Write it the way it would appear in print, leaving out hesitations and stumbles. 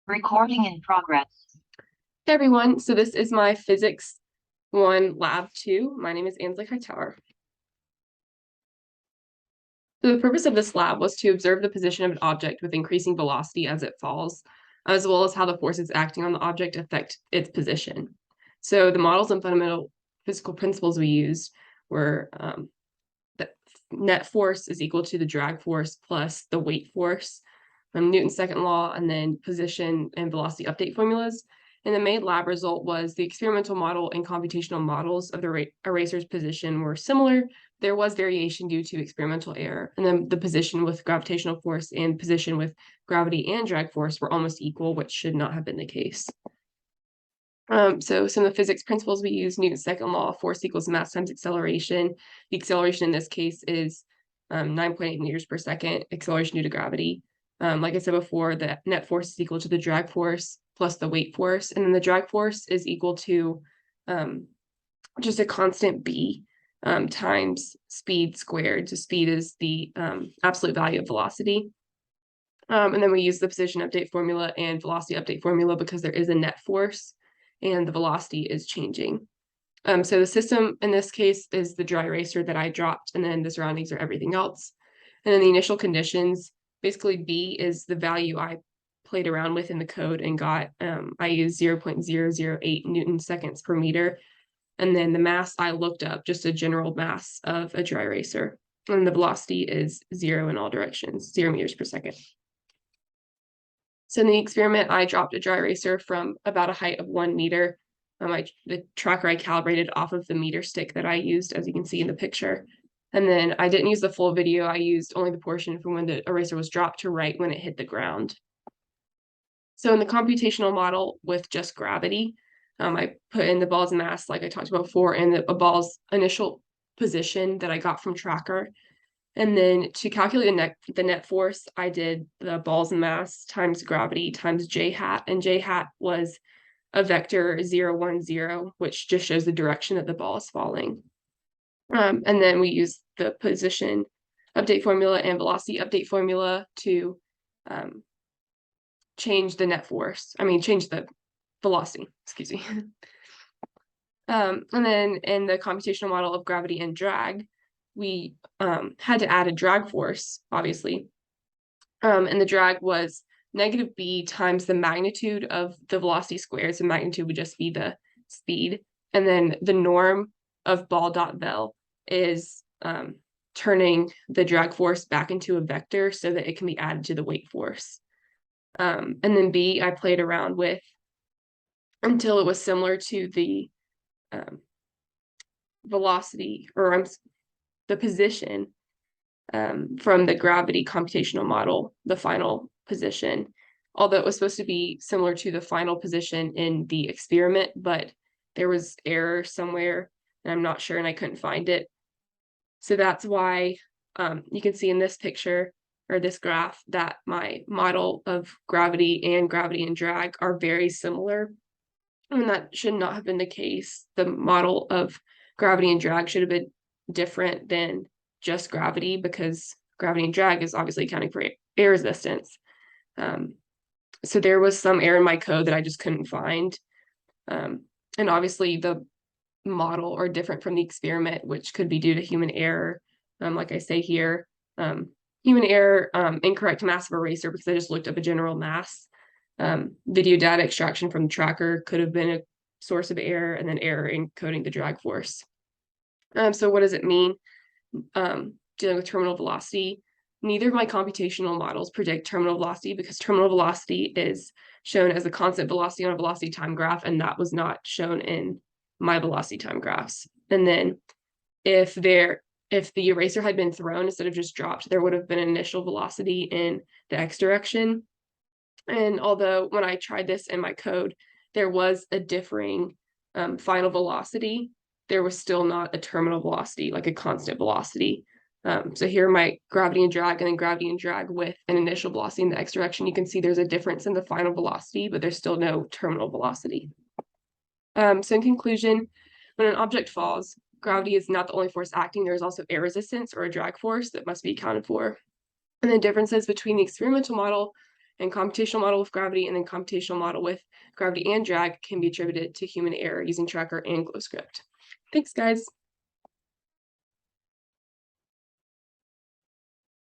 Recording in progress. Hey everyone, so this is my Physics 1 Lab 2. My name is Ansley Hightower. So the purpose of this lab was to observe the position of an object with increasing velocity as it falls, as well as how the forces acting on the object affect its position. So the models and fundamental physical principles we used were that net force is equal to the drag force plus the weight force from Newton's second law, and then position and velocity update formulas. And the main lab result was the experimental model and computational models of the eraser's position were similar. There was variation due to experimental error. And then the position with gravitational force and position with gravity and drag force were almost equal, which should not have been the case. So some of the physics principles we use, Newton's second law, force equals mass times acceleration. The acceleration in this case is 9.8 meters per second, acceleration due to gravity. Like I said before, the net force is equal to the drag force plus the weight force. And then the drag force is equal to just a constant b times speed squared. So speed is the absolute value of velocity. And then we use the position update formula and velocity update formula because there is a net force and the velocity is changing. So the system in this case is the dry eraser that I dropped, and then the surroundings are everything else. And then the initial conditions, basically B is the value I played around with in the code and got. I used 0.008 Newton seconds per meter. And then the mass I looked up, just a general mass of a dry eraser. And the velocity is 0 in all directions, 0 meters per second. So in the experiment, I dropped a dry eraser from about a height of 1 meter. The tracker I calibrated off of the meter stick that I used, as you can see in the picture. And then I didn't use the full video. I used only the portion from when the eraser was dropped to right when it hit the ground. So in the computational model with just gravity, I put in the ball's mass, like I talked about before, and a ball's initial position that I got from tracker. And then to calculate the net force, I did the ball's mass times gravity times j hat, and j hat was a vector 0, 1, 0, which just shows the direction that the ball is falling. And then we use the position update formula and velocity update formula to change the net force. Change the velocity, excuse me. And then in the computational model of gravity and drag, we had to add a drag force, obviously. And the drag was negative b times the magnitude of the velocity squared. So magnitude would just be the speed. And then the norm of ball dot vel is turning the drag force back into a vector so that it can be added to the weight force. And then b, I played around with until it was similar to the velocity, or the position from the gravity computational model, the final position, although it was supposed to be similar to the final position in the experiment, but there was error somewhere, and I'm not sure, and I couldn't find it. So that's why you can see in this picture, or this graph, that my model of gravity and drag are very similar. And that should not have been the case. The model of gravity and drag should have been different than just gravity, because gravity and drag is obviously accounting for air resistance. So there was some error in my code that I just couldn't find. And obviously the model are different from the experiment, which could be due to human error. Like I say here, human error, incorrect mass of eraser, because I just looked up a general mass. Video data extraction from the tracker could have been a source of error, and then error in coding the drag force. So what does it mean dealing with terminal velocity? Neither of my computational models predict terminal velocity, because terminal velocity is shown as a constant velocity on a velocity time graph, and that was not shown in my velocity time graphs. And then if the eraser had been thrown instead of just dropped, there would have been an initial velocity in the x direction. And although when I tried this in my code, there was a differing final velocity, there was still not a terminal velocity, like a constant velocity. So here my gravity and drag, and then gravity and drag with an initial velocity in the x direction. You can see there's a difference in the final velocity, but there's still no terminal velocity. So in conclusion, when an object falls, gravity is not the only force acting. There's also air resistance, or a drag force, that must be accounted for. And the differences between the experimental model and computational model with gravity, and then computational model with gravity and drag can be attributed to human error using Tracker and GlowScript. Thanks, guys.